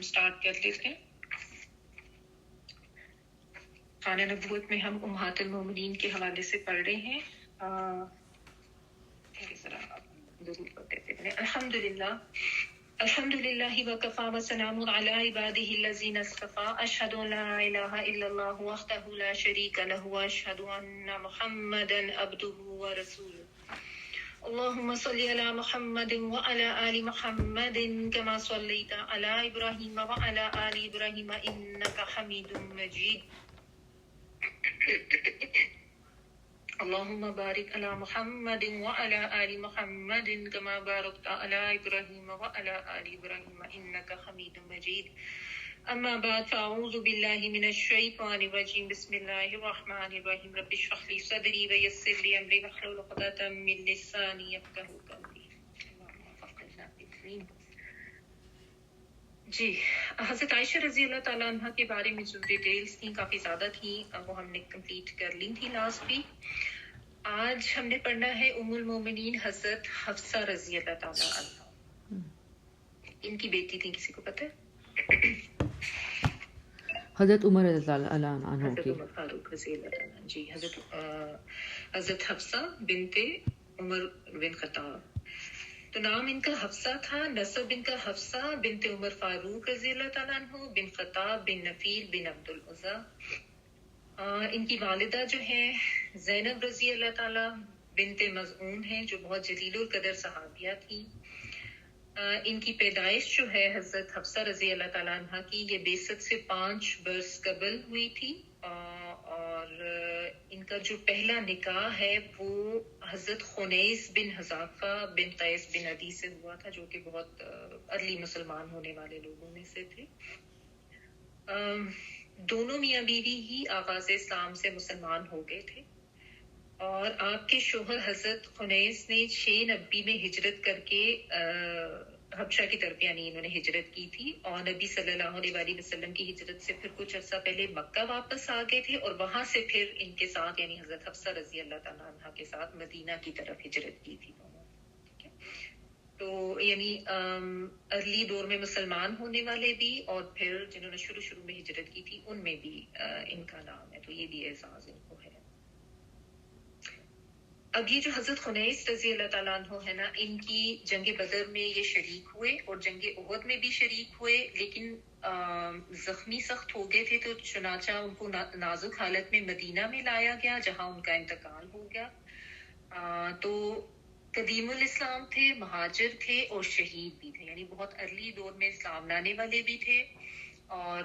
Start کر لیتے ہیں. خانہ نبوت میں ہم امہات المومنین کے حوالے سے پڑھ رہے ہیں. ضرور پڑھتے ہیں. الحمد للہ وکفی وسلام علی عباده الذین اصطفی. اشہد ان لا الہ الا اللہ وحدہ لا شریک لہ واشہد ان محمدا عبدہ ورسولہ. اللهم صل على محمد وعلى آل محمد كما صليت على إبراهيم وعلى آل إبراهيم إنك حميد مجيد. اللهم بارك على محمد وعلى آل محمد كما باركت على إبراهيم وعلى آل إبراهيم إنك حميد مجيد. اما بعد فاعوذ باللہ من الشیطان الرجیم. بسم اللہ الرحمن الرحیم. رب اشرح لي صدری ویسر لي امری واحلل عقدۃ من لسانی یفقہوا قولی. جی، حضرت عائشہ رضی اللہ تعالیٰ عنہ کے بارے میں جو ڈیٹیلز تھیں کافی زیادہ تھیں، وہ ہم نے کمپلیٹ کر لی تھی لاسٹ ویک. آج ہم نے پڑھنا ہے ام المومنین حضرت حفصہ رضی اللہ تعالیٰ عنہ. ان کی بیٹی تھی، کسی کو پتہ ہے؟ حضرت عمر رضی اللہ عنہ حضرت عمر فاروق رضی اللہ عنہ. جی، حضرت حفصہ بنت عمر بن خطاب. تو نام ان کا حفصہ تھا، نسب ان کا حفصہ بنت عمر فاروق رضی اللہ تعالیٰ عنہ بن خطاب بن نفیل بن عبد العزیٰ. ان کی والدہ جو ہیں زینب رضی اللہ تعالیٰ بنت مظعون ہیں، جو بہت جلیل القدر صحابیہ تھی. ان کی پیدائش جو ہے حضرت حفصہ رضی اللہ تعالیٰ عنہ کی، یہ بعثت سے 5 برس قبل ہوئی تھی. اور ان کا جو پہلا نکاح ہے وہ حضرت خنیس بن حذافہ بن قیس بن عدی سے ہوا تھا، جو کہ بہت ارلی مسلمان ہونے والے لوگوں میں سے تھے. دونوں میاں بیوی ہی آغاز اسلام سے مسلمان ہو گئے تھے، اور آپ کے شوہر حضرت خنیس نے 690 میں ہجرت کر کے حبشہ کی طرف، یعنی انہوں نے ہجرت کی تھی، اور نبی صلی اللہ علیہ وآلہ وسلم کی ہجرت سے پھر کچھ عرصہ پہلے مکہ واپس آ گئے تھے، اور وہاں سے پھر ان کے ساتھ یعنی حضرت حفصہ رضی اللہ تعالیٰ عنہ کے ساتھ مدینہ کی طرف ہجرت کی تھی. تو یعنی ارلی دور میں مسلمان ہونے والے بھی، اور پھر جنہوں نے شروع میں ہجرت کی تھی ان میں بھی ان کا نام ہے. تو یہ بھی اعزاز ان کو ہے. اب یہ جو حضرت خنیس رضی اللہ تعالیٰ عنہ ہے نا، ان کی جنگ بدر میں یہ شریک ہوئے اور جنگ احد میں بھی شریک ہوئے، لیکن زخمی سخت ہو گئے تھے، تو چنانچہ ان کو نازک حالت میں مدینہ میں لایا گیا، جہاں ان کا انتقال ہو گیا. تو قدیم الاسلام تھے، مہاجر تھے اور شہید بھی تھے، یعنی بہت ارلی دور میں اسلام لانے والے بھی تھے. اور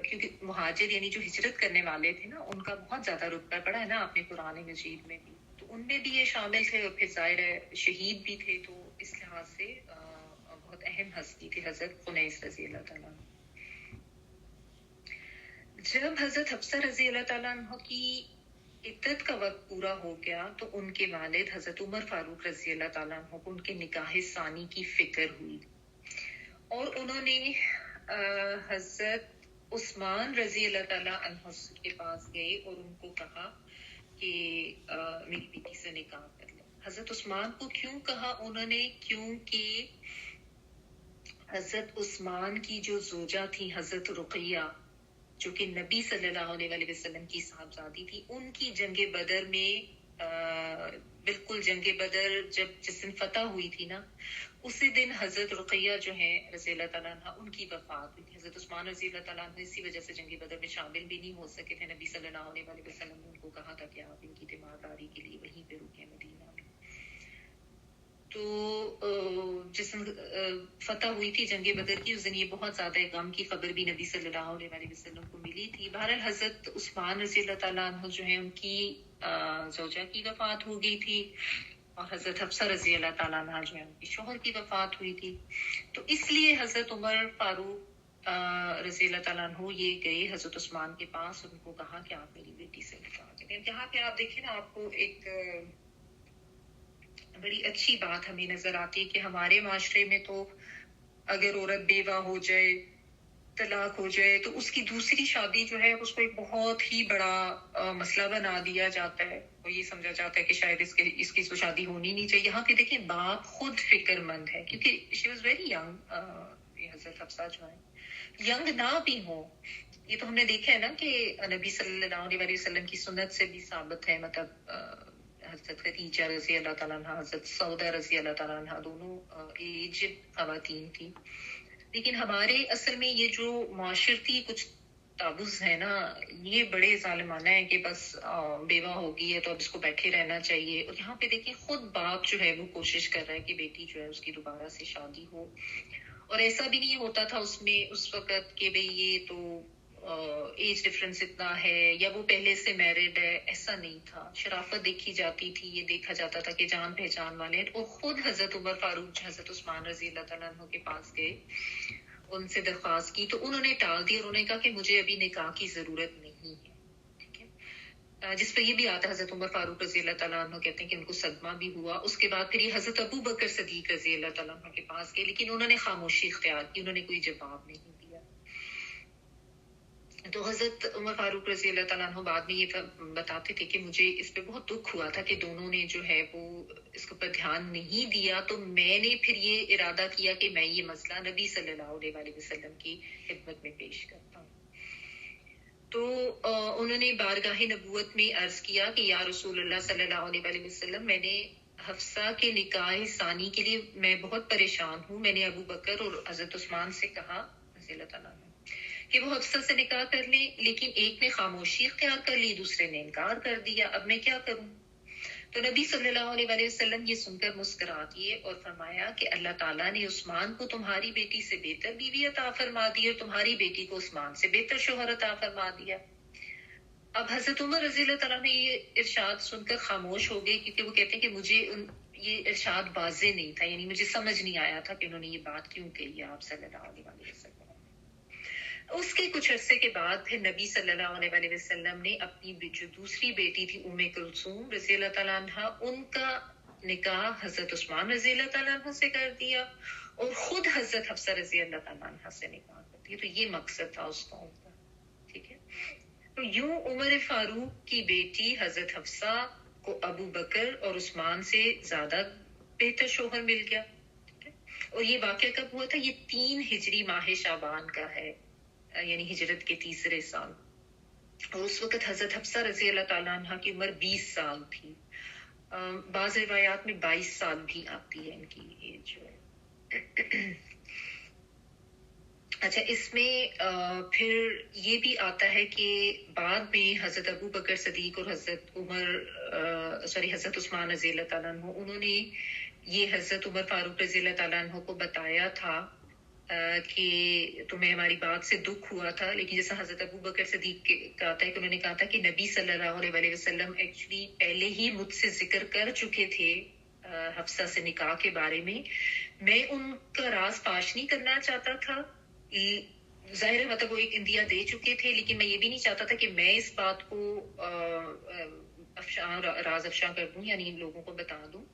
کیونکہ مہاجر یعنی جو ہجرت کرنے والے تھے نا، ان کا بہت زیادہ رتبہ پڑا ہے نا آپ نے قرآن مجید میں بھی، تو ان میں بھی یہ شامل تھے، اور پھر ظاہر ہے شہید بھی تھے. تو اس لحاظ سے بہت اہم ہستی تھی حضرت خنیس رضی اللہ تعالیٰ عنہ. جب حضرت حفصہ رضی اللہ تعالیٰ عنہ کی عدت کا وقت پورا ہو گیا، تو ان کے والد حضرت عمر فاروق رضی اللہ تعالیٰ عنہ کو ان کے نکاح ثانی کی فکر ہوئی، اور انہوں نے حضرت عثمان رضی اللہ تعالیٰ عنہ کے پاس گئے اور ان کو کہا کہ میری بیٹی سے نکاح کر لیں. حضرت عثمان کو کیوں کہا انہوں نے؟ کیونکہ حضرت عثمان کی جو زوجہ تھی حضرت رقیہ، جو کہ نبی صلی اللہ علیہ وسلم کی صاحبزادی تھی، ان کی جنگ بدر میں بالکل جنگ بدر جس دن فتح ہوئی تھی نا، اسی دن حضرت رقیہ جو ہیں رضی اللہ تعالیٰ عنہ ان کی وفات ہوئی تھی. حضرت عثمان رضی اللہ تعالیٰ عنہ اسی وجہ سے جنگ بدر میں شامل بھی نہیں ہو سکے تھے. نبی صلی اللہ علیہ وسلم نے ان کو کہا تھا کہ آپ ان کی تیمارداری کے لیے وہیں پہ رکیں مدینہ میں. تو جس دن فتح ہوئی تھی جنگ بدر کی، اس دن یہ بہت زیادہ غم کی خبر بھی نبی صلی اللہ علیہ وسلم کو ملی تھی. بہرحال حضرت عثمان رضی اللہ تعالیٰ عنہ جو ہیں ان کی زوجہ کی وفات ہو گئی تھی، اور حضرت حفصہ رضی اللہ تعالیٰ عنہ جو ہے ان کی شوہر کی وفات ہوئی تھی. تو اس لیے حضرت عمر فاروق رضی اللہ تعالیٰ عنہ یہ گئے حضرت عثمان کے پاس، ان کو کہا کہ آپ میری بیٹی سے نکاح کریں. یہاں پہ آپ دیکھیں نا، آپ کو ایک بڑی اچھی بات ہمیں نظر آتی ہے کہ ہمارے معاشرے میں تو اگر عورت بیوہ ہو جائے، طلاق ہو جائے، تو اس کی دوسری شادی جو ہے اس کو ایک بہت ہی بڑا مسئلہ بنا دیا جاتا ہے، اور یہ سمجھا جاتا ہے کہ شاید اس کی تو شادی ہونی نہیں چاہیے. یہاں پہ دیکھیں باپ خود فکر مند ہے، کیونکہ شی واز ویری ینگ، حضرت حفصہ جو ہے ینگ نہ بھی ہوں. یہ تو ہم نے دیکھا ہے نا کہ نبی صلی اللہ علیہ وسلم کی سنت سے بھی ثابت ہے. مطلب حضرت خدیجہ رضی اللہ تعالیٰ عنہ، حضرت سودا رضی اللہ تعالیٰ عنہ دونوں ایجڈ خواتین تھی. لیکن ہمارے اصل میں یہ جو معاشرتی کچھ تابوز ہے نا، یہ بڑے ظالمانہ ہے کہ بس بیوہ ہوگی ہے تو اب اس کو بیٹھے رہنا چاہیے. اور یہاں پہ دیکھیں خود باپ جو ہے وہ کوشش کر رہا ہے کہ بیٹی جو ہے اس کی دوبارہ سے شادی ہو. اور ایسا بھی نہیں ہوتا تھا اس میں اس وقت کہ بھئی یہ تو ایج ڈفرنس اتنا ہے یا وہ پہلے سے میرڈ ہے. ایسا نہیں تھا. شرافت دیکھی جاتی تھی، یہ دیکھا جاتا تھا کہ جان پہچان والے ہیں. اور خود حضرت عمر فاروق حضرت عثمان رضی اللہ تعالیٰ عنہ کے پاس گئے، ان سے درخواست کی تو انہوں نے ٹال دی اور انہوں نے کہا کہ مجھے ابھی نکاح کی ضرورت نہیں ہے. ٹھیک ہے. جس پہ یہ بھی آتا ہے حضرت عمر فاروق رضی اللہ تعالیٰ عنہ کہتے ہیں کہ ان کو صدمہ بھی ہوا. اس کے بعد پھر یہ حضرت ابو بکر صدیق رضی اللہ تعالیٰ عنہ کے پاس گئے، لیکن انہوں نے خاموشی اختیار کی، انہوں نے کوئی جواب نہیں دیا. تو حضرت عمر فاروق رضی اللہ تعالیٰ عنہ بعد میں یہ بتاتے تھے کہ مجھے اس پہ بہت دکھ ہوا تھا کہ دونوں نے جو ہے وہ اس کے اوپر دھیان نہیں دیا. تو میں نے پھر یہ ارادہ کیا کہ میں یہ مسئلہ نبی صلی اللہ علیہ وسلم کی خدمت میں پیش کرتا ہوں. تو انہوں نے بارگاہ نبوت میں عرض کیا کہ یا رسول اللہ صلی اللہ علیہ وسلم، میں نے حفصہ کے نکاح ثانی کے لیے میں بہت پریشان ہوں. میں نے ابو بکر اور حضرت عثمان سے کہا رضی اللہ تعالیٰ عنہ کہ وہ حفصہ سے نکاح کر لیں، لیکن ایک نے خاموشی اختیار کر لی، دوسرے نے انکار کر دیا. اب میں کیا کروں؟ تو نبی صلی اللہ علیہ وسلم یہ سن کر مسکرا دیے اور فرمایا کہ اللہ تعالیٰ نے عثمان کو تمہاری بیٹی سے بہتر بیوی عطا فرما دی اور تمہاری بیٹی کو عثمان سے بہتر شوہر عطا فرما دیا. اب حضرت عمر رضی اللہ تعالیٰ نے یہ ارشاد سن کر خاموش ہو گئے، کیونکہ وہ کہتے ہیں کہ مجھے یہ ارشاد واضح نہیں تھا، یعنی مجھے سمجھ نہیں آیا تھا کہ انہوں نے یہ بات کیوں کہی آپ صلی اللہ علیہ وسلم. اس کے کچھ عرصے کے بعد پھر نبی صلی اللہ علیہ وسلم نے اپنی جو دوسری بیٹی تھی ام کلثوم رضی اللہ تعالیٰ عنہ، ان کا نکاح حضرت عثمان رضی اللہ تعالیٰ عنہ سے کر دیا اور خود حضرت حفصہ رضی اللہ تعالیٰ عنہ سے نکاح کر دیا. تو یہ مقصد تھا اس قوم کا. ٹھیک ہے. تو یوں عمر فاروق کی بیٹی حضرت حفصہ کو ابو بکر اور عثمان سے زیادہ بہتر شوہر مل گیا. ٹھیک ہے. اور یہ واقعہ کب ہوا تھا؟ یہ 3 ہجری ماہ شعبان کا ہے، یعنی ہجرت کے تیسرے سال. اور اس وقت حضرت حفصہ رضی اللہ تعالیٰ عنہ کی عمر 20 سال تھی. بعض روایات میں 22 سال بھی آتی ہے ان کی ایج جو ہے. اچھا، اس میں پھر یہ بھی آتا ہے کہ بعد میں حضرت ابو بکر صدیق اور حضرت عثمان رضی اللہ تعالیٰ عنہ، انہوں نے یہ حضرت عمر فاروق رضی اللہ تعالیٰ عنہ کو بتایا تھا کہ تمہیں ہماری بات سے دکھ ہوا تھا. لیکن جیسا حضرت ابو بکر صدیق کا آتا ہے کہ انہوں نے کہا تھا کہ نبی صلی اللہ علیہ وسلم ایکچولی پہلے ہی مجھ سے ذکر کر چکے تھے حفصہ سے نکاح کے بارے میں. میں ان کا راز فاش نہیں کرنا چاہتا تھا. ظاہر ہے مطلب وہ ایک اندیا دے چکے تھے، لیکن میں یہ بھی نہیں چاہتا تھا کہ میں اس بات کو راز افشاں کر دوں، یعنی ان لوگوں کو بتا دوں،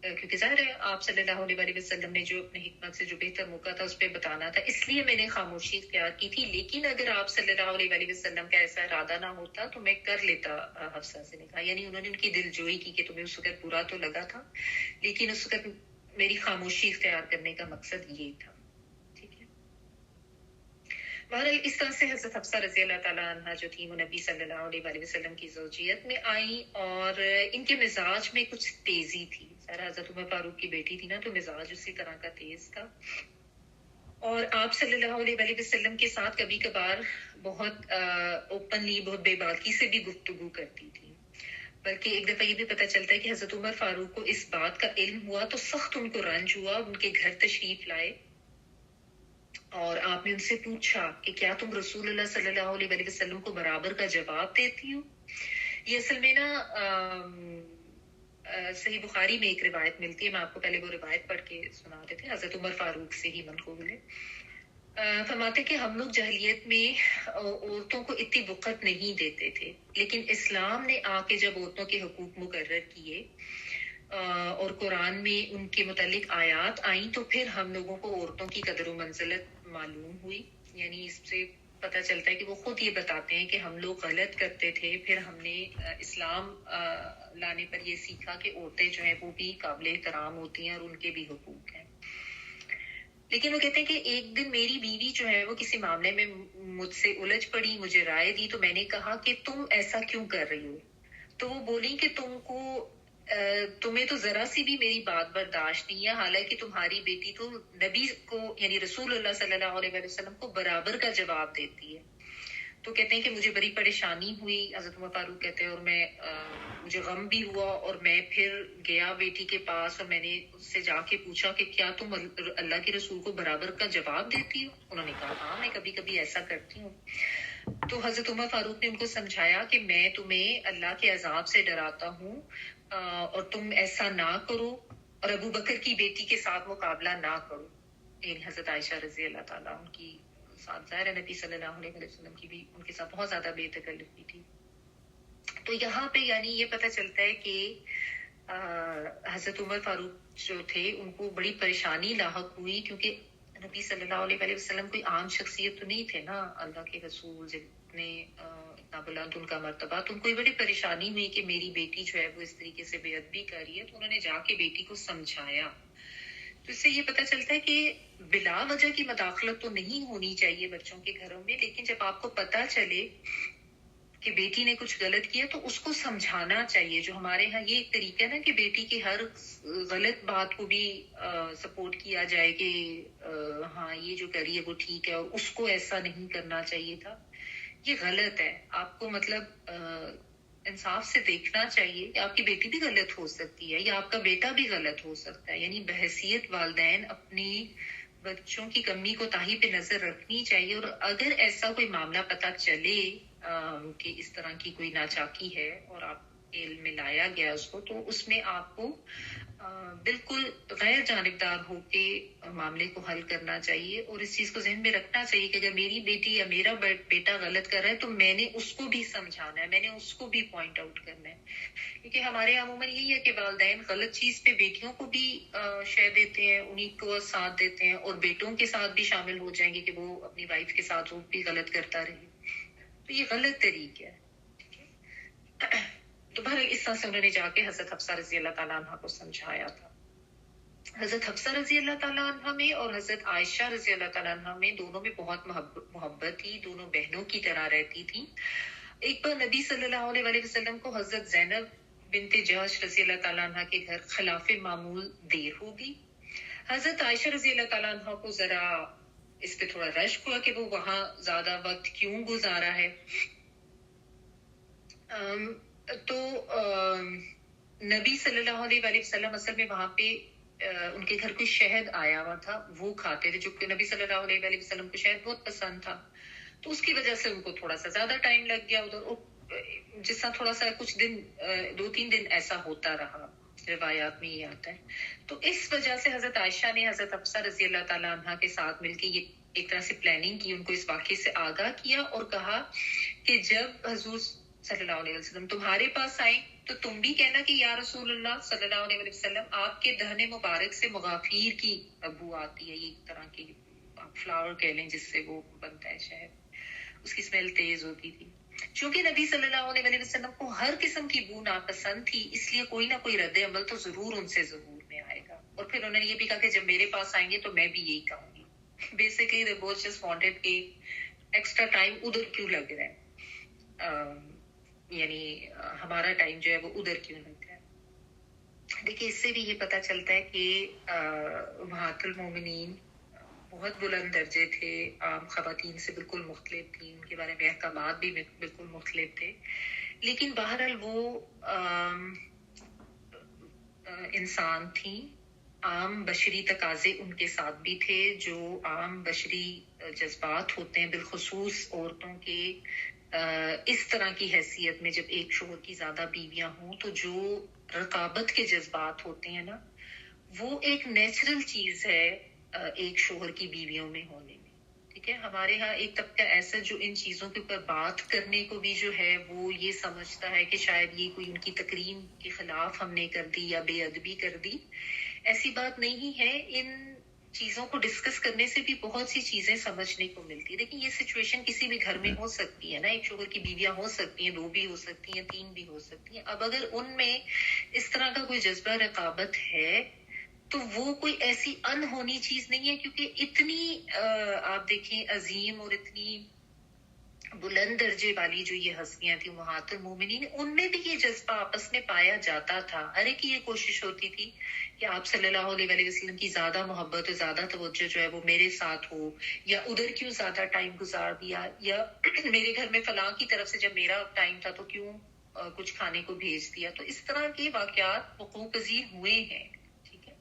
کیونکہ ظاہر ہے آپ صلی اللہ علیہ وسلم نے جو اپنے حکمت سے جو بہتر موقع تھا اس پہ بتانا تھا، اس لیے میں نے خاموشی اختیار کی تھی. لیکن اگر آپ صلی اللہ علیہ وسلم کا ایسا ارادہ نہ ہوتا تو میں کر لیتا حفصہ سے نکاح. یعنی انہوں نے ان کی دل جوئی کی کہ تمہیں اس وقت برا تو لگا تھا، لیکن اس وقت میری خاموشی اختیار کرنے کا مقصد یہ تھا. بہرحال اس طرح سے حضرت حفصہ رضی اللہ تعالیٰ عنہ جو تھی وہ نبی صلی اللہ علیہ وسلم کی زوجیت میں آئیں اور ان کے مزاج میں کچھ تیزی تھی. حضرت عمر فاروق کی بیٹی تھی نا، تو مزاج اسی طرح کا تیز تھا. اور آپ صلی اللہ علیہ وسلم کے ساتھ کبھی کبھار بہت اوپنلی، بہت بے باکی سے بھی گفتگو کرتی تھی. بلکہ ایک دفعہ یہ بھی پتہ چلتا ہے کہ حضرت عمر فاروق کو اس بات کا علم ہوا تو سخت ان کو رنج ہوا. ان کے گھر تشریف لائے اور آپ نے ان سے پوچھا کہ کیا تم رسول اللہ صلی اللہ علیہ وسلم کو برابر کا جواب دیتی ہو؟ یہ اصل میں نا صحیح بخاری میں ایک روایت ملتی ہے، میں آپ کو پہلے وہ روایت پڑھ کے سنا دیتے ہیں، حضرت عمر فاروق سے ہی منقول ہے. فرماتے کہ ہم لوگ جاہلیت میں عورتوں کو اتنی وقت نہیں دیتے تھے، لیکن اسلام نے آ کے جب عورتوں کے حقوق مقرر کیے اور قرآن میں ان کے متعلق آیات آئیں تو پھر ہم لوگوں کو عورتوں کی قدر و منزلت معلوم ہوئی. یعنی اس سے پتہ چلتا ہے کہ وہ خود یہ بتاتے ہیں کہ ہم لوگ غلط کرتے تھے، پھر ہم نے اسلام لانے پر یہ سیکھا کہ عورتیں جو ہیں وہ بھی قابل احترام ہوتی ہیں اور ان کے بھی حقوق ہیں. لیکن وہ کہتے ہیں کہ ایک دن میری بیوی جو ہے وہ کسی معاملے میں مجھ سے الجھ پڑی, مجھے رائے دی, تو میں نے کہا کہ تم ایسا کیوں کر رہی ہو. تو وہ بولی کہ تمہیں تو ذرا سی بھی میری بات برداشت نہیں ہے, حالانکہ تمہاری بیٹی تو نبی کو یعنی رسول اللہ صلی اللہ علیہ وسلم کو برابر کا جواب دیتی ہے. تو کہتے ہیں کہ مجھے بڑی پریشانی ہوئی, حضرت عمر فاروق کہتے ہیں, اور مجھے غم بھی ہوا, اور میں پھر گیا بیٹی کے پاس اور میں نے اس سے جا کے پوچھا کہ کیا تم اللہ کے رسول کو برابر کا جواب دیتی ہو. انہوں نے کہا ہاں میں کبھی کبھی ایسا کرتی ہوں. تو حضرت عمر فاروق نے ان کو سمجھایا کہ میں تمہیں اللہ کے عذاب سے ڈراتا ہوں اور تم ایسا نہ کرو, اور ابو بکر کی بیٹی کے ساتھ مقابلہ نہ کرو. یعنی حضرت عائشہ رضی اللہ تعالیٰ ان کی ساتھ, ظاہر نبی صلی اللہ علیہ وسلم کی بھی ان کے ساتھ بہت زیادہ بے تکلفی تھی. تو یہاں پہ یعنی یہ پتہ چلتا ہے کہ حضرت عمر فاروق جو تھے ان کو بڑی پریشانی لاحق ہوئی, کیونکہ نبی صلی اللہ علیہ وسلم کوئی عام شخصیت تو نہیں تھے نا, اللہ کے رسول جتنے اتنا بلند ان کا مرتبہ, تو ان کو بڑی پریشانی ہوئی کہ میری بیٹی جو ہے وہ اس طریقے سے بے ادبی کر رہی ہے. تو انہوں نے جا کے بیٹی کو سمجھایا. تو اس سے یہ پتہ چلتا ہے کہ بلا وجہ کی مداخلت تو نہیں ہونی چاہیے بچوں کے گھروں میں, لیکن جب آپ کو پتہ چلے کہ بیٹی نے کچھ غلط کیا تو اس کو سمجھانا چاہیے. جو ہمارے ہاں یہ ایک طریقہ ہے نا کہ بیٹی کی ہر غلط بات کو بھی سپورٹ کیا جائے کہ ہاں یہ جو کری ہے وہ ٹھیک ہے اور اس کو ایسا نہیں کرنا چاہیے تھا. یہ غلط ہے. آپ کو مطلب انصاف سے دیکھنا چاہیے کہ آپ کی بیٹی بھی غلط ہو سکتی ہے یا آپ کا بیٹا بھی غلط ہو سکتا ہے. یعنی بحیثیت والدین اپنی بچوں کی کمی کو تاہی پہ نظر رکھنی چاہیے, اور اگر ایسا کوئی معاملہ پتہ چلے کہ اس طرح کی کوئی ناچاکی ہے اور آپ کے علم میں لایا گیا اس کو, تو اس میں آپ کو بالکل غیر جانبدار ہو کے معاملے کو حل کرنا چاہیے. اور اس چیز کو ذہن میں رکھنا چاہیے کہ اگر میری بیٹی یا میرا بیٹا غلط کر رہا ہے تو میں نے اس کو بھی سمجھانا ہے, میں نے اس کو بھی پوائنٹ آؤٹ کرنا ہے. کیونکہ ہمارے عموماً یہی ہے کہ والدین غلط چیز پہ بیٹیوں کو بھی شے دیتے ہیں, انہیں کو ساتھ دیتے ہیں, اور بیٹوں کے ساتھ بھی شامل ہو جائیں گے کہ وہ اپنی وائف کے ساتھ وہ بھی غلط کرتا رہے. تو یہ غلط طریقہ ہے. تو بہرحال اس طرح سے انہوں نے جا کے حضرت حفصہ رضی اللہ تعالیٰ عنہ کو سمجھایا تھا. حضرت حفصہ رضی اللہ تعالیٰ عنہ میں اور حضرت عائشہ رضی اللہ تعالیٰ عنہ میں دونوں میں بہت محبت تھی, دونوں بہنوں کی طرح رہتی تھی. ایک بار نبی صلی اللہ علیہ وسلم کو حضرت زینب بنت جحش رضی اللہ تعالیٰ عنہ کے گھر خلاف معمول دیر ہو گئی. حضرت عائشہ رضی اللہ تعالیٰ عنہ کو ذرا اس پہ تھوڑا رشک ہوا کہ وہ وہاں زیادہ وقت کیوں گزارا ہے. تو نبی صلی اللہ علیہ وسلم اصل میں وہاں پہ ان کے گھر کوئی شہد آیا ہوا تھا, وہ کھاتے تھے, جو کہ نبی صلی اللہ علیہ وسلم کو شہد بہت پسند تھا. تو اس کی وجہ سے ان کو تھوڑا سا زیادہ ٹائم لگ گیا ادھر, جس طرح تھوڑا سا کچھ دن 2-3 دن ایسا ہوتا رہا, روایات میں یہ آتا ہے. تو اس وجہ سے حضرت عائشہ نے حضرت حفصہ رضی اللہ تعالیٰ عنہ کے ساتھ مل کے یہ ایک طرح سے پلاننگ کی, ان کو اس واقعے سے آگاہ کیا اور کہا کہ جب حضور صلی اللہ علیہ وسلم تمہارے پاس آئیں تو تم بھی کہنا کہ یا رسول اللہ صلی اللہ علیہ وسلم آپ کے دہن مبارک سے مغافیر کی بو آتی ہے. یہ ایک طرح کی فلاور کہہ لیں جس سے وہ بنتا ہے شہد, اس کی اسمیل تیز ہوتی تھی. چونکہ نبی صلی اللہ علیہ وسلم کو ہر قسم کی بو ناپسند تھی, اس لیے کوئی نہ کوئی رد عمل تو ضرور ان سے ضرور میں آئے گا. اور پھر انہوں نے یہ بھی کہا کہ جب میرے پاس آئیں گے تو میں بھی یہی کہوں گی. Basically they both just wanted کہ ایکسٹرا ٹائم ادھر کیوں لگ رہا ہے, یعنی ہمارا ٹائم جو ہے وہ ادھر کیوں لگ رہا ہے. دیکھیے اس سے بھی یہ پتہ چلتا ہے کہ امہات المومنین بہت بلند درجے تھے, عام خواتین سے بالکل مختلف تھیں, ان کے بارے میں احکامات بھی بالکل مختلف تھے, لیکن بہرحال وہ انسان تھیں. عام بشری تقاضے ان کے ساتھ بھی تھے, جو عام بشری جذبات ہوتے ہیں, بالخصوص عورتوں کے اس طرح کی حیثیت میں جب ایک شوہر کی زیادہ بیویاں ہوں تو جو رقابت کے جذبات ہوتے ہیں نا, وہ ایک نیچرل چیز ہے ایک شوہر کی بیویوں میں ہونے میں. ٹھیک ہے, ہمارے ہاں ایک طبقہ ایسا جو ان چیزوں کے اوپر بات کرنے کو بھی جو ہے وہ یہ سمجھتا ہے کہ شاید یہ کوئی ان کی تکریم کے خلاف ہم نے کر دی یا بے ادبی کر دی. ایسی بات نہیں ہے. ان چیزوں کو ڈسکس کرنے سے بھی بہت سی چیزیں سمجھنے کو ملتی ہے. لیکن یہ سچویشن کسی بھی گھر میں ہو سکتی ہے نا, ایک شوہر کی بیویاں ہو سکتی ہیں, 2 بھی ہو سکتی ہیں, 3 بھی ہو سکتی ہیں. اب اگر ان میں اس طرح کا کوئی جذبہ رقابت ہے تو وہ کوئی ایسی انہونی چیز نہیں ہے، کیونکہ اتنی آپ دیکھیں عظیم اور اتنی بلند درجے والی جو یہ ہستیاں تھیں امہات المومنین، ان میں بھی یہ جذبہ آپس میں پایا جاتا تھا. ہر ایک کی یہ کوشش ہوتی تھی کہ آپ صلی اللہ علیہ وسلم کی زیادہ محبت اور زیادہ توجہ جو ہے وہ میرے ساتھ ہو، یا ادھر کیوں زیادہ ٹائم گزار دیا، یا میرے گھر میں فلاں کی طرف سے جب میرا ٹائم تھا تو کیوں کچھ کھانے کو بھیج دیا. تو اس طرح کے واقعات وقوع پذیر ہوئے ہیں. ٹھیک ہے،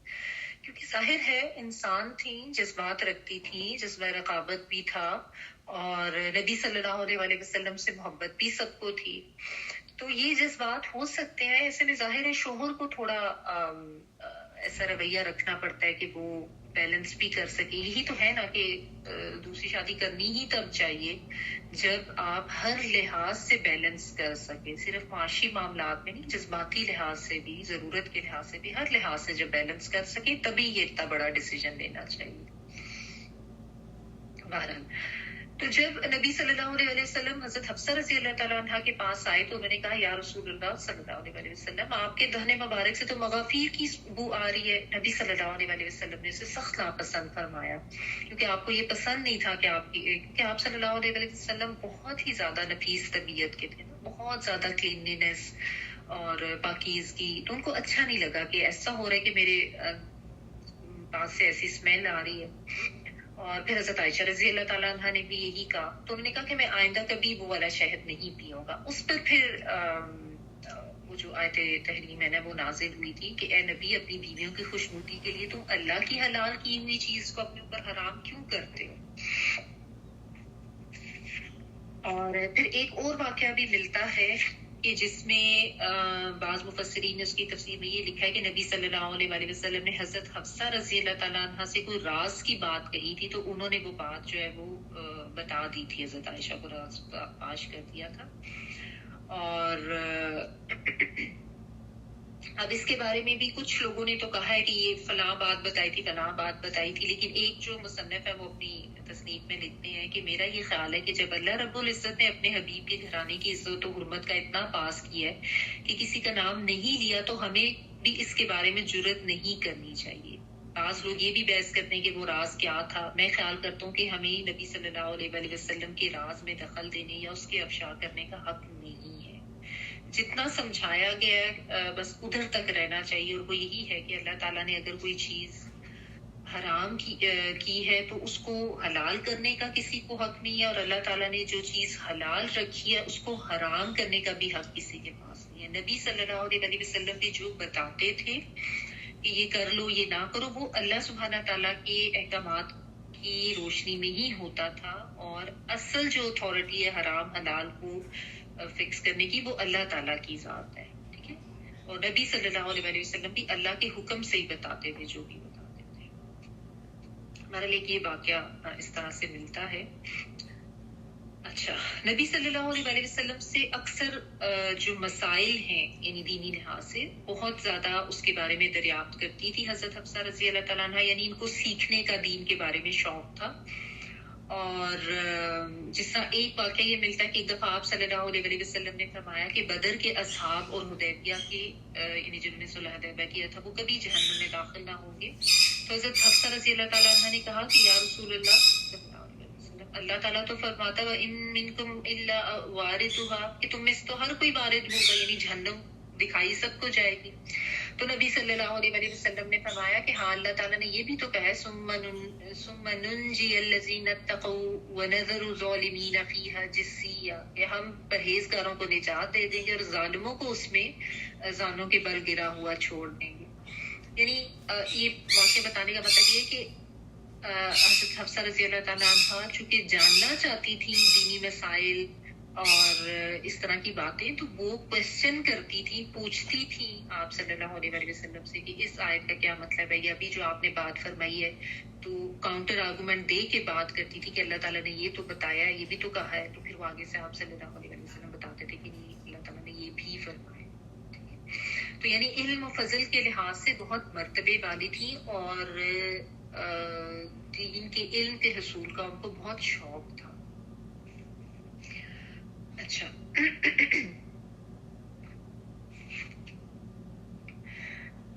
کیونکہ ظاہر ہے انسان تھیں، جذبات رکھتی تھیں، جذبہ رقابت بھی تھا، اور نبی صلی اللہ علیہ وسلم سے محبت بھی سب کو تھی. تو یہ جذبات ہو سکتے ہیں. ایسے میں ظاہر ہے شوہر کو تھوڑا ایسا رویہ رکھنا پڑتا ہے کہ وہ بیلنس بھی کر سکے. یہی تو ہے نا کہ دوسری شادی کرنی ہی تب چاہیے جب آپ ہر لحاظ سے بیلنس کر سکیں، صرف معاشی معاملات میں نہیں، جذباتی لحاظ سے بھی، ضرورت کے لحاظ سے بھی، ہر لحاظ سے جب بیلنس کر سکیں تبھی یہ اتنا بڑا ڈیسیجن لینا چاہیے. بہرحال تو جب نبی صلی اللہ علیہ وسلم حضرت حفصہ رضی اللہ تعالیٰ عنہ کے پاس آئے تو میں نے کہا یا رسول اللہ صلی اللہ علیہ وسلم، آپ کے دہن مبارک سے تو مغافیر کی بو آ رہی ہے. نبی صلی اللہ علیہ وسلم نے اسے سخت ناپسند فرمایا، کیونکہ آپ کو یہ پسند نہیں تھا کہ کیونکہ آپ صلی اللہ علیہ وسلم بہت ہی زیادہ نفیس طبیعت کے تھے، بہت زیادہ کلیننس اور پاکیزگی. تو ان کو اچھا نہیں لگا کہ ایسا ہو رہا ہے کہ میرے پاس سے ایسی اسمیل آ رہی ہے. اور پھر حضرت عائشہ رضی اللہ تعالیٰ عنہ نے بھی یہی کہا. تو انہوں نے کہا کہ میں آئندہ کبھی وہ والا شہد نہیں پیوں گا. اس پر پھر وہ جو آیت تحریم ہے نا وہ نازل ہوئی تھی کہ اے نبی، اپنی بیویوں کی خوشنودی کے لیے تم اللہ کی حلال کی ہوئی چیز کو اپنے اوپر حرام کیوں کرتے ہو. اور پھر ایک اور واقعہ بھی ملتا ہے کہ جس میں بعض مفسرین نے اس کی تفسیر میں یہ لکھا ہے کہ نبی صلی اللہ علیہ وسلم نے حضرت حفصہ رضی اللہ تعالیٰ عنہ سے کوئی راز کی بات کہی تھی، تو انہوں نے وہ بات جو ہے وہ بتا دی تھی، حضرت عائشہ کو راز پاش کر دیا تھا. اور اب اس کے بارے میں بھی کچھ لوگوں نے تو کہا ہے کہ یہ فلاں بات بتائی تھی، فلاں بات بتائی تھی، لیکن ایک جو مصنف ہے وہ اپنی تصنیف میں لکھتے ہیں کہ میرا یہ خیال ہے کہ جب اللہ رب العزت نے اپنے حبیب کے گھرانے کی عزت و حرمت کا اتنا پاس کیا ہے کہ کسی کا نام نہیں لیا، تو ہمیں بھی اس کے بارے میں جرت نہیں کرنی چاہیے. بعض لوگ یہ بھی بحث کرتے ہیں کہ وہ راز کیا تھا. میں خیال کرتا ہوں کہ ہمیں نبی صلی اللہ علیہ وسلم کے راز میں دخل دینے یا اس کے افشا کرنے کا حق نہیں ہے. جتنا سمجھایا گیا ہے بس ادھر تک رہنا چاہیے. اور وہ یہی ہے کہ اللہ تعالیٰ نے اگر کوئی چیز حرام کی ہے تو اس کو حلال کرنے کا کسی کو حق نہیں ہے، اور اللہ تعالیٰ نے جو چیز حلال رکھی ہے اس کو حرام کرنے کا بھی حق کسی کے پاس نہیں ہے. نبی صلی اللہ علیہ وسلم بھی جو بتاتے تھے کہ یہ کر لو یہ نہ کرو، وہ اللہ سبحانہ تعالیٰ کے احکامات کی روشنی میں ہی ہوتا تھا. اور اصل جو اتھارٹی ہے حرام حلال کو فکس کرنے کی وہ اللہ تعالیٰ کی ذات ہے. ٹھیک ہے، اور نبی صلی اللہ علیہ وسلم بھی اللہ کے حکم سے ہی بتاتے تھے جو بھی بتاتے تھے. ہمارے لیے یہ واقعہ اس طرح سے ملتا ہے. اچھا، نبی صلی اللہ علیہ وسلم سے اکثر جو مسائل ہیں یعنی دینی لحاظ سے بہت زیادہ اس کے بارے میں دریافت کرتی تھی حضرت حفصہ رضی اللہ تعالیٰ عنہ، یعنی ان کو سیکھنے کا دین کے بارے میں شوق تھا. اور جس طرح ایک واقعہ یہ ملتا ہے کہ ایک دفعہ آپ صلی اللہ علیہ وسلم نے فرمایا کہ بدر کے اصحاب اور حدیبیہ کے یعنی جنہوں نے صلح حدیبیہ کیا تھا وہ کبھی جہنم میں داخل نہ ہوں گے. تو حضرت حفصہ رضی اللہ تعالیٰ عنہ نے کہا کہ یا رسول اللہ تعالیٰ تو فرماتا ہے ان منکم الا واردها کہ تم میں سے تو ہر کوئی وارد ہوگا، یعنی جہنم دکھائی سب کو جائے گی. تو نبی صلی اللہ علیہ وسلم نے فرمایا کہ ہاں اللہ تعالیٰ نے یہ بھی تو کہا ہے ثم ننجی الذین اتقوا ونذر الظالمین فیہا جثیا، کہ ہم پرہیزگاروں کو نجات دے دیں گے اور ظالموں کو اس میں زانوں کے بل گرا ہوا چھوڑ دیں گے. یعنی یہ واقعہ بتانے کا مطلب یہ کہ حضرت حفصہ رضی اللہ تعالیٰ عنہ چونکہ جاننا چاہتی تھی دینی مسائل اور اس طرح کی باتیں، تو وہ کوشچن کرتی تھی، پوچھتی تھی آپ صلی اللہ علیہ وسلم سے کہ اس آیت کا کیا مطلب ہے، یا ابھی جو آپ نے بات فرمائی ہے، تو کاؤنٹر آرگومنٹ دے کے بات کرتی تھی کہ اللہ تعالیٰ نے یہ تو بتایا ہے، یہ بھی تو کہا ہے. تو پھر وہ آگے سے آپ صلی اللہ علیہ وسلم بتاتے تھے کہ نہیں، اللہ تعالیٰ نے یہ بھی فرمایا. تو یعنی علم و فضل کے لحاظ سے بہت مرتبے والی تھی، اور دین کے علم کے حصول کا ان کو بہت شوق تھا. اچھا،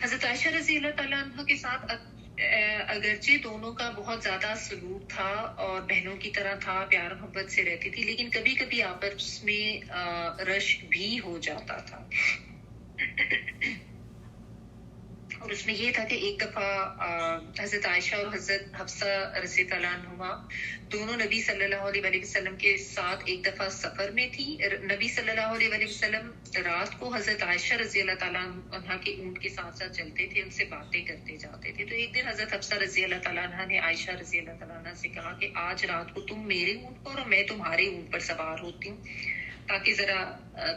حضرت عائشہ رضی رضی اللہ تعالیٰ عنہ کے ساتھ اگرچہ دونوں کا بہت زیادہ سلوک تھا اور بہنوں کی طرح تھا، پیار محبت سے رہتی تھی، لیکن کبھی کبھی آپس میں رشک بھی ہو جاتا تھا. اور اس میں یہ تھا کہ ایک دفعہ حضرت عائشہ اور حضرت حفصہ رضی اللہ عنہما دونوں نبی صلی اللہ علیہ وسلم کے ساتھ ایک دفعہ سفر میں تھی. نبی صلی اللہ علیہ وسلم رات کو حضرت عائشہ رضی اللہ تعالیٰ عنہ کے اونٹ کے ساتھ ساتھ چلتے تھے، ان سے باتیں کرتے جاتے تھے. تو ایک دن حضرت حفصہ رضی اللہ تعالیٰ عنہ نے عائشہ رضی اللہ تعالیٰ عنہ سے کہا کہ آج رات کو تم میرے اونٹ پر اور میں تمہارے اونٹ پر سوار ہوتی ہوں تاکہ ذرا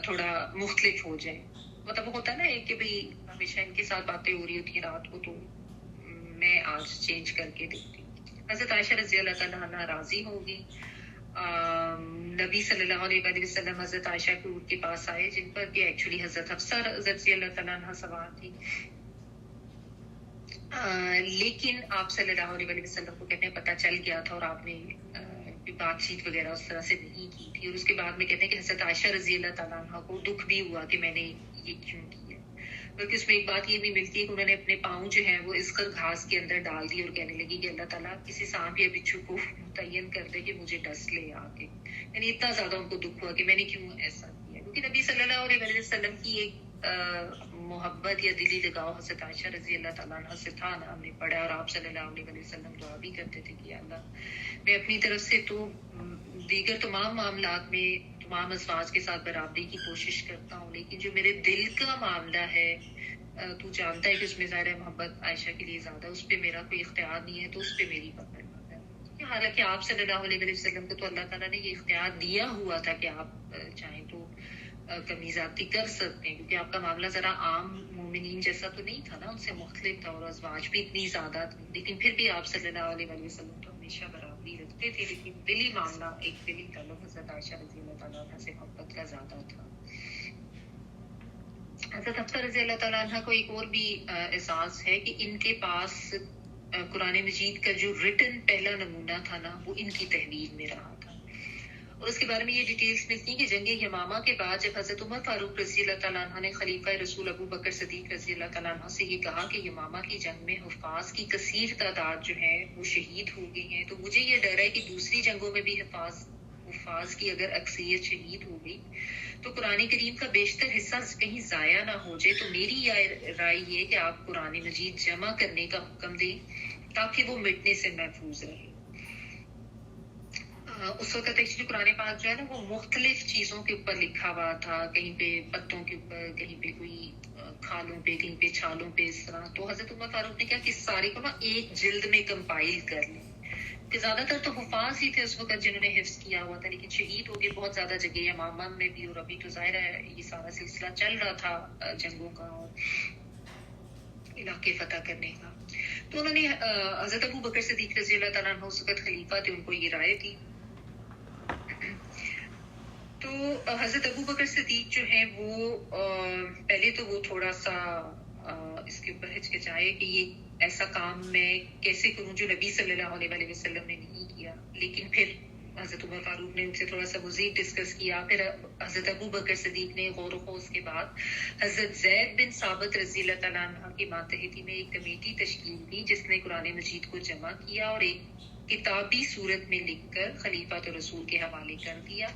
تھوڑا مختلف ہو جائے. مطلب ہوتا ہے نا کہ بھئی ہمیشہ ان کے ساتھ باتیں ہو رہی ہوتی ہیں رات کو، تو میں آج چینج کر کے دیکھتی ہوں. حضرت عائشہ رضی اللہ تعالیٰ عنہ راضی ہوگی. نبی صلی اللہ علیہ وسلم حضرت عائشہ کے اونٹ کے پاس آئے، جن پر کہ ایکچولی حضرت حفصہ رضی اللہ تعالیٰ عنہ سوار تھی. لیکن آپ صلی اللہ علیہ وسلم کو کہتے ہیں پتہ چل گیا تھا اور آپ نے بات چیت وغیرہ اس طرح سے نہیں کی تھی. اور اس کے بعد میں کہتے ہیں کہ حضرت عائشہ رضی اللہ تعالیٰ عنہ کو دکھ بھی ہوا کہ میں نے یہ کیوں کیا. بلکہ اس میں ایک بات یہ بھی ملتی ہے کہ انہوں نے اپنے پاؤں جو ہیں وہ اس کر گھاس کے اندر ڈال دی اور کہنے لگی کہ اللہ تعالیٰ کسی سانپ یا بچھو کو متعین کر دے کہ مجھے ڈس لے آ کے. یعنی اتنا زیادہ ان کو دکھ ہوا کہ میں نے کیوں ایسا کیا. کیونکہ نبی صلی اللہ علیہ وسلم کی ایک محبت یا دلی لگاؤ حضرت عائشہ رضی اللہ تعالیٰ عنہ سے تھا نا، ہم نے پڑھا. اور آپ صلی اللہ علیہ وسلم دعا بھی کرتے تھے کہ اللہ میں اپنی طرف سے تو دیگر تمام معاملات میں تمام ازواج کے ساتھ برابری کی کوشش کرتا ہوں، لیکن جو میرے دل کا معاملہ ہے تو جانتا ہے کہ اس میں ظاہر محبت عائشہ کے لیے زیادہ، اس پہ میرا کوئی اختیار نہیں ہے، تو اس پہ میری پکڑ ہے. حالانکہ آپ صلی اللہ علیہ وسلم کو تو اللہ تعالیٰ نے یہ اختیار دیا ہوا تھا کہ آپ چاہیں تو کمی زیادتی کر سکتے ہیں، کیونکہ آپ کا معاملہ ذرا عام مومنین جیسا تو نہیں تھا نا، ان سے مختلف تھا اور ازواج بھی اتنی زیادہ تھی. لیکن پھر بھی آپ صلی اللہ علیہ وسلم تو ہمیشہ برابری رکھتے تھے، لیکن دلی معاملہ ایک دلی تعلق حضرت عائشہ رضی اللہ تعالیٰ عنہ سے محبت کا زیادہ تھا. حضرت حفصہ رضی اللہ تعالیٰ عنہ کو ایک اور بھی احساس ہے کہ ان کے پاس قرآن مجید کا جو ریٹن پہلا نمونہ تھا نا وہ ان کی تحویل میں رہا تھا. اور اس کے بارے میں یہ ڈیٹیلز ملتی ہیں کہ جنگ یمامہ کے بعد جب حضرت عمر فاروق رضی اللہ تعالیٰ عنہ نے خلیفہ رسول ابو بکر صدیق رضی اللہ تعالیٰ عنہ سے یہ کہا کہ یمامہ کی جنگ میں حفاظ کی کثیر تعداد جو ہے وہ شہید ہو گئی ہیں، تو مجھے یہ ڈر ہے کہ دوسری جنگوں میں بھی حفاظ کی اگر اکثریت شہید ہو گئی تو قرآن کریم کا بیشتر حصہ کہیں ضائع نہ ہو جائے. تو میری رائے یہ کہ آپ قرآن مجید جمع کرنے کا حکم دیں تاکہ وہ مٹنے سے محفوظ رہے. اس وقت ایکچولی قرآن پاک جو ہے نا وہ مختلف چیزوں کے اوپر لکھا ہوا تھا، کہیں پہ پتوں کے اوپر، کہیں پہ کوئی کھالوں پہ، کہیں پہ چھالوں پہ، اس طرح. تو حضرت عمر فاروق نے کہا کہ سارے کو نا ایک جلد میں کمپائل کر لیں. کہ زیادہ تر تو حفاظ ہی تھے اس وقت جنہوں نے حفظ کیا ہوا تھا، لیکن شہید ہو گئے بہت زیادہ جگہ یمامہ میں بھی. اور ابھی تو ظاہر ہے یہ سارا سلسلہ چل رہا تھا جنگوں کا اور علاقے فتح کرنے کا. تو انہوں نے حضرت ابو بکر صدیق رضی اللہ تعالیٰ عنہ اس وقت خلیفہ تھے، ان کو یہ رائے دی. تو حضرت ابو بکر صدیق جو ہیں وہ پہلے تو وہ تھوڑا سا اس کے اوپر ہچکچائے کہ یہ ایسا کام میں کیسے کروں جو نبی صلی اللہ علیہ وسلم نے نہیں کیا. لیکن پھر حضرت عمر فاروق نے ان سے تھوڑا سا مزید ڈسکس کیا. پھر حضرت ابو بکر صدیق نے غور و خوض کے بعد حضرت زید بن ثابت رضی اللہ تعالیٰ عنہ کی ماتحتی میں ایک کمیٹی تشکیل دی جس نے قرآن مجید کو جمع کیا اور ایک کتابی صورت میں لکھ کر خلیفہ تو رسول کے حوالے کر دیا.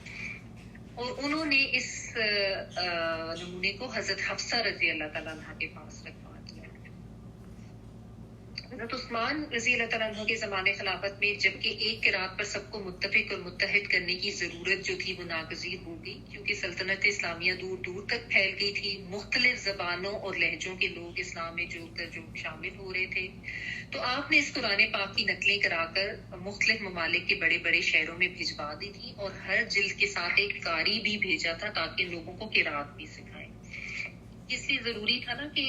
اور انہوں نے اس نمونے کو حضرت حفصہ رضی اللہ تعالیٰ عنہ کے پاس رکھوا دیا. حضرت عثمان رضی اللہ تعالیٰ عنہ کے زمانے خلافت میں جبکہ ایک قرات پر سب کو متفق اور متحد کرنے کی ضرورت جو تھی وہ ناگزیر ہو گئی، کیونکہ سلطنت اسلامیہ دور دور تک پھیل گئی تھی. مختلف زبانوں اور لہجوں کے لوگ اسلام میں جو شامل ہو رہے تھے. تو آپ نے اس قرآن پاک کی نقلیں کرا کر مختلف ممالک کے بڑے بڑے شہروں میں بھجوا دی تھی اور ہر جلد کے ساتھ ایک قاری بھی بھیجا تھا تاکہ لوگوں کو قرات بھی سکھائیں. اس لیے ضروری تھا نا کہ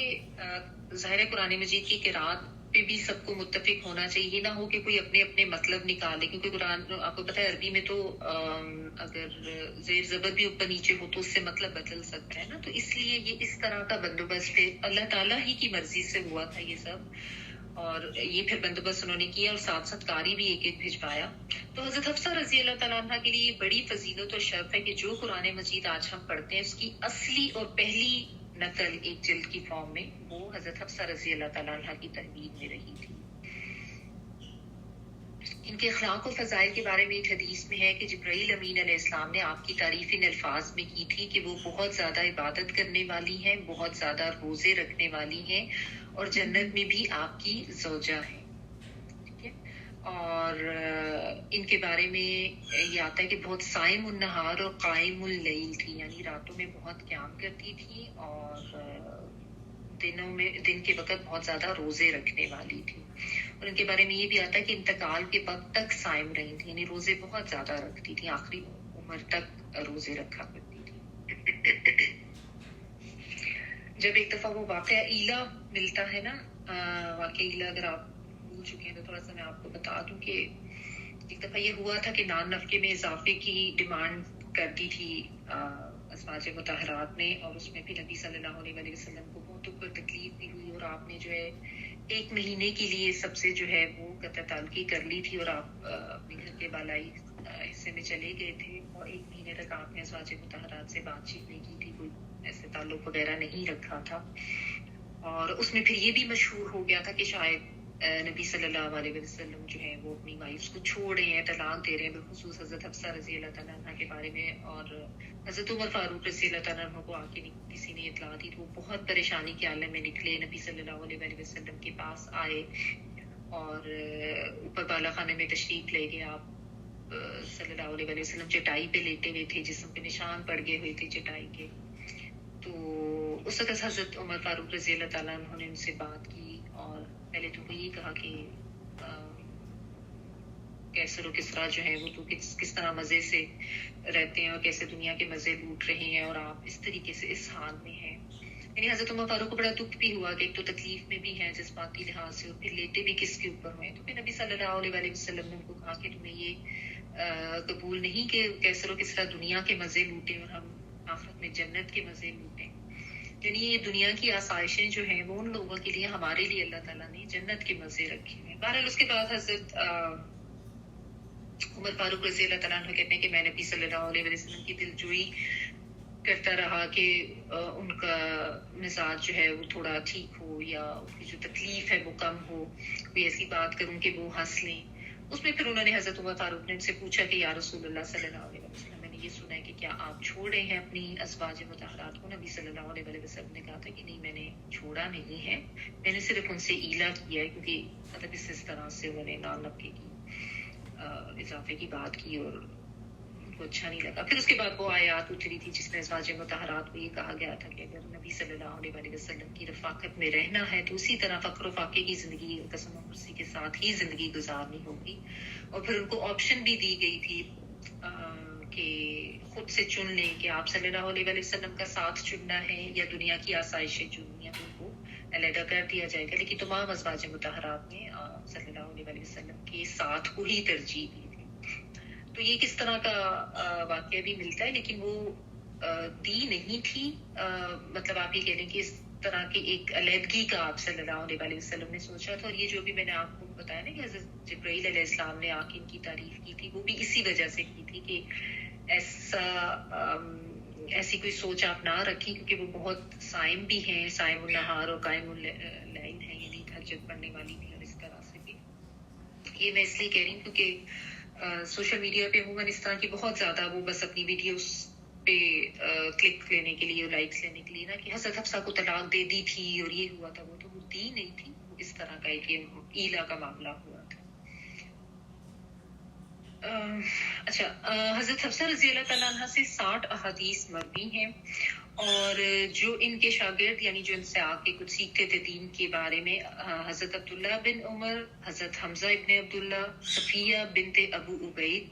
ظاہر قرآن مجید کی قرات پہ بھی سب کو متفق ہونا چاہیے. یہ نہ ہو کہ کوئی اپنے اپنے مطلب نکالے، کیونکہ قرآن آپ کو پتہ ہے عربی میں تو اگر زیر زبر بھی اوپر نیچے ہو تو اس سے مطلب بدل سکتا ہے نا. تو اس لیے یہ اس طرح کا بندوبست ہے، اللہ تعالیٰ ہی کی مرضی سے ہوا تھا یہ سب. اور یہ پھر بندوبست انہوں نے کیا اور ساتھ ساتھ قاری بھی ایک ایک بھجوایا. تو حضرت حفصہ رضی اللہ تعالیٰ عنہ کے لیے بڑی فضیلت اور شرف ہے کہ جو قرآن مجید آج ہم پڑھتے ہیں اس کی اصلی اور پہلی نقل ایک جلد کی فارم میں وہ حضرت حفصہ رضی اللہ تعالیٰ عنہ کی تحویل میں رہی تھی. ان کے اخلاق و فضائل کے بارے میں ایک حدیث میں ہے کہ جبرائیل امین علیہ السلام نے آپ کی تعریف ان الفاظ میں کی تھی کہ وہ بہت زیادہ عبادت کرنے والی ہیں، بہت زیادہ روزے رکھنے والی ہیں اور جنت میں بھی آپ کی زوجہ ہیں. ٹھیک ہے. اور ان کے بارے میں یہ آتا ہے کہ بہت صائم النہار اور قائم اللیل تھی، یعنی راتوں میں بہت قیام کرتی تھی اور دن کے وقت بہت زیادہ روزے رکھنے والی تھی. اور ان کے بارے میں یہ بھی آتا ہے کہ انتقال کے وقت تک صائم رہی تھی، یعنی روزے بہت زیادہ رکھتی تھی، آخری عمر تک روزے رکھا کرتی تھی. جب ایک دفعہ وہ واقعہ ایلا ملتا ہے نا، واقعہ ایلا اگر آپ بھول چکے ہیں تو تھوڑا سا میں آپ کو بتا دوں کہ ایک دفعہ یہ ہوا تھا کہ نان نفقے میں اضافے کی ڈیمانڈ کرتی تھی ازواج مطہرات نے، اور اس میں بھی نبی صلی اللہ علیہ وسلم کو بہت اوپر تکلیف بھی ہوئی اور آپ نے جو ہے 1 مہینے کے لیے سب سے جو ہے وہ قطع تعلقی کر لی تھی اور آپ اپنے گھر کے بالائی حصے میں چلے گئے تھے اور 1 مہینے تک آپ نے ازواج مطہرات سے بات چیت نہیں کی تھی، کوئی ایسے تعلق وغیرہ نہیں رکھا تھا. اور اس میں پھر یہ بھی مشہور ہو گیا تھا کہ شاید نبی صلی اللہ علیہ وسلم جو ہے وہ اپنی وائفس کو چھوڑ رہے ہیں، طلاق دے رہے ہیں، بالخصوص حضرت حفصہ رضی اللہ تعالیٰ عنہ کے بارے میں. اور حضرت عمر فاروق رضی اللہ تعالیٰ عنہ کو آ کے کسی نے اطلاع دی تو وہ بہت پریشانی کے عالم میں نکلے، نبی صلی اللہ علیہ وسلم کے پاس آئے اور اوپر بالا خانے میں تشریف لے گئے. آپ صلی اللہ علیہ وسلم چٹائی پہ لیٹے ہوئے تھے، جسم پہ نشان پڑ گئے ہوئے تھے چٹائی کے. تو اس وقت حضرت عمر فاروق رضی اللہ تعالیٰ عنہ نے ان سے بات کی اور پہلے تو یہ کہا کہ کیسر و کسرا جو ہے وہ تو کس طرح مزے سے رہتے ہیں اور کیسے دنیا کے مزے لوٹ رہے ہیں اور آپ اس طریقے سے اس حال میں ہیں. یعنی حضرت عمر فاروق کو بڑا دکھ بھی ہوا کہ ایک تو تکلیف میں بھی ہیں جذباتی لحاظ سے اور پھر لیٹے بھی کس کے اوپر ہوئے. تو پھر نبی صلی اللہ علیہ وسلم نے ان کو کہا کہ تمہیں یہ قبول نہیں کہ کیسر و کسرا دنیا کے مزے لوٹیں اور ہم آخرت میں جنت کے مزے لوٹیں. یعنی یہ دنیا کی آسائشیں جو ہیں وہ ان لوگوں کے لیے، ہمارے لیے اللہ تعالیٰ نے جنت کے مزے رکھے ہیں. بہرحال اس کے بعد حضرت عمر فاروق رضی اللہ تعالیٰ عنہ کہتے ہیں کہ میں نبی صلی اللہ علیہ وسلم کی دلجوئی کرتا رہا کہ ان کا مزاج جو ہے وہ تھوڑا ٹھیک ہو یا ان کی جو تکلیف ہے وہ کم ہو، کوئی ایسی بات کروں کہ وہ ہنس لیں. اس میں پھر انہوں نے حضرت عمر فاروق نے ان سے پوچھا کہ یا رسول اللہ صلی اللہ علیہ وسلم، میں نے یہ سنا ہے کہ کیا آپ چھوڑ رہے ہیں اپنی ازواج مطہرات کو؟ نبی صلی اللہ علیہ وسلم نے کہا تھا کہ نہیں، میں نے چھوڑا نہیں ہے، میں نے صرف ان سے ایلا کیا ہے، کیونکہ مطلب اس طرح سے انہوں نے نان نفقے کی اضافے کی بات کی اور ان کو اچھا نہیں لگا. پھر اس کے بعد وہ آیات اتری تھی جس میں ازواج مطہرات کو یہ کہا گیا تھا کہ اگر نبی صلی اللہ علیہ وسلم کی رفاقت میں رہنا ہے تو اسی طرح فقر و فاقے کی زندگی، قسم و کرسی کے ساتھ ہی زندگی گزارنی ہوگی. اور پھر ان کو آپشن بھی دی گئی تھی کہ خود سے چن لیں کہ آپ صلی اللہ علیہ وسلم کا ساتھ چننا ہے یا دنیا کی آسائشیں چننی ہیں، ان کو علیحدہ کر دیا جائے گا. لیکن تمام ازواج مطہرات نے صلی اللہ علیہ وسلم کے ساتھ کو ہی ترجیح دی تھی. تو یہ کس طرح کا واقعہ بھی ملتا ہے، لیکن وہ دی نہیں تھی. مطلب آپ یہ کہہ لیں کہ اس طرح کی ایک علیحدگی کا آپ صلی اللہ علیہ وسلم نے سوچا تھا. اور یہ جو بھی میں نے آپ کو بتایا نا کہ حضرت جبرائیل علیہ السلام نے آ کے ان کی تعریف کی تھی، وہ بھی اسی وجہ سے کی تھی کہ ایسی کوئی سوچ آپ نہ رکھی، کیونکہ وہ بہت صائم بھی ہیں، صائم النہار اور قائم اللیل ہیں، یعنی تہجد پڑھنے والی بھی. اور اس طرح سے بھی یہ میں اس لیے کہہ رہی ہوں کیونکہ سوشل میڈیا پہ عموماً اس طرح کی بہت زیادہ وہ بس اپنی ویڈیوز پہ کلک لینے کے لیے، لائکس لینے کے لیے نا، کہ حضرت حفصہ کو طلاق دے دی تھی اور یہ ہوا تھا، وہ تو وہ دی نہیں تھی، وہ اس طرح کا ایک ایلا کا معاملہ ہوا تھا. اچھا، حضرت حفصہ رضی اللہ تعالیٰ عنہ سے 60 احادیث مروی ہیں اور جو ان کے شاگرد یعنی جو ان سے آ کے کچھ سیکھتے تھے دین کے بارے میں، حضرت عبداللہ بن عمر، حضرت حمزہ ابن عبداللہ، صفیہ بنت ابو عبید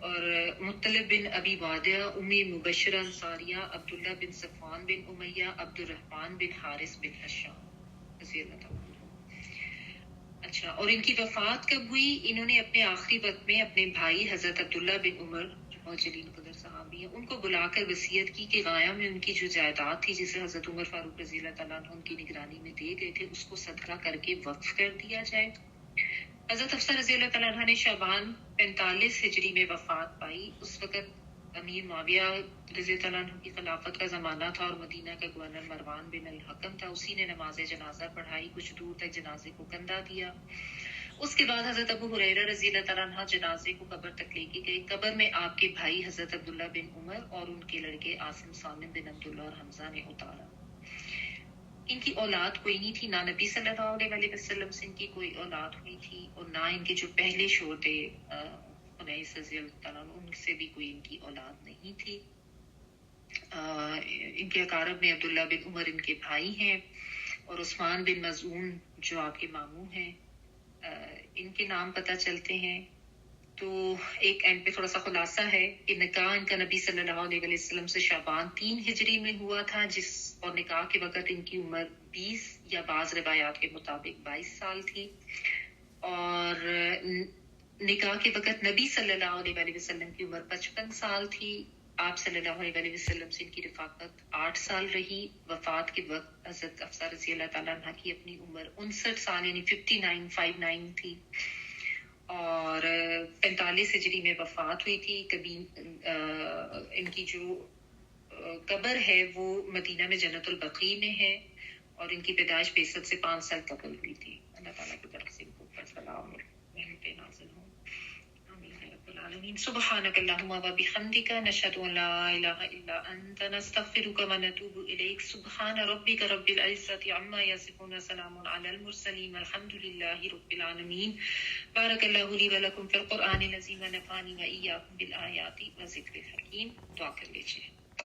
اور مطلب بن ابی وادع، ام مبشرہ انصاریہ، عبداللہ بن صفوان بن امیہ، عبد الرحمن بن حارث بن حشام رضی اللہ تعالیٰ. اچھا، اور ان کی وفات کب ہوئی؟ انہوں نے اپنے آخری وقت میں اپنے بھائی حضرت عبداللہ بن عمر جو بہت جلیل قدر صحابی ہیں، ان کو بلا کر وصیت کی کہ غایا میں ان کی جو جائیداد تھی جسے حضرت عمر فاروق رضی اللہ تعالیٰ عنہ ان کی نگرانی میں دے گئے تھے، اس کو صدقہ کر کے وقف کر دیا جائے. حضرت حفصہ رضی اللہ تعالیٰ عنہ نے شعبان 45 ہجری میں وفات پائی. اس وقت امیر معاویہ رضی اللہ عنہ کی خلافت کا زمانہ تھا اور مدینہ کا گورنر مروان بن الحکم تھا. اسی نے نماز جنازہ پڑھائی, کچھ دور تک جنازے کو کندھا دیا. اس کے بعد حضرت ابو ہریرہ رضی اللہ تعالیٰ عنہ جنازے کو قبر تک لے کے گئے. قبر میں آپ کے بھائی حضرت عبداللہ بن عمر اور ان کے لڑکے عاصم سالم بن عبداللہ اور حمزہ نے اتارا. ان کی اولاد کوئی نہیں تھی, نہ نبی صلی اللہ علیہ وسلم سے ان کی کوئی اولاد ہوئی تھی, اور نہ ان کے جو پہلے شوہر تھے انیس رضی اللہ تعالیٰ عنہ, ان سے بھی کوئی ان کی اولاد نہیں تھی. ان کے اقارب میں عبداللہ بن عمر ان کے بھائی ہیں, اور عثمان بن مظعون جو آپ کے ماموں ہیں ان کے نام پتہ چلتے ہیں. تو ایک اینڈ پہ تھوڑا سا خلاصہ ہے کہ نکاح ان کا نبی صلی اللہ علیہ وسلم سے شعبان 3 ہجری میں ہوا تھا, اور نکاح کے وقت ان کی عمر 20 یا بعض روایات کے مطابق 22 سال تھی. اور نکاح کے وقت نبی صلی اللہ علیہ وسلم کی عمر 55 سال تھی. آپ صلی اللہ علیہ وسلم سے ان کی رفاقت 8 سال رہی. وفات کے وقت حضرت حفصہ رضی اللہ تعالیٰ عنہ کی اپنی عمر 59 سال یعنی 59 تھی, اور 45 ہجری میں وفات ہوئی تھی. کبھی ان کی جو قبر ہے وہ مدینہ میں جنت البقیع میں ہے, اور ان کی پیدائش 65 سے 5 سال قبل ہوئی تھی. اللہ تعالیٰ کی طرف سے ان کو سلام اور رحمت نازل ہوں. آمین. سبحانك اللهم وبحمدك نشهد ان لا اله الا انت نستغفرك ونتوب اليك. سبحان ربك رب العزة عما يصفون, سلام على المرسلين, والحمد لله رب العالمين. بارك الله لي ولكم في القرآن العظيم ونفعني وإياكم بالآيات وذكر الحكيم. دعا کر لیجیے.